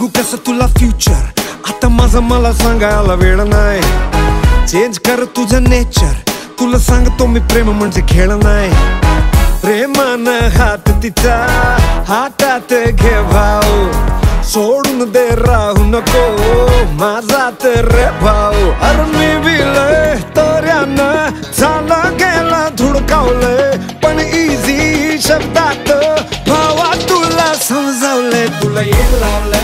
सांगू कसं तुला फ्युचर, आता माझं मला सांगायला वेळ नाही. चेंज कर तुझं नेचर, तुला सांगतो मी प्रेम म्हणजे खेळ नाही. प्रेमानं हात तिचा हातात घे भाऊ, सोडून दे राहू नको माझा तर रे भाऊ. अरे मी बिलय तऱ्यानं झाला गेला धुडकावलंय, पण इझी शब्दात भावा तुला समजावलंय. तुला येईल लावलंय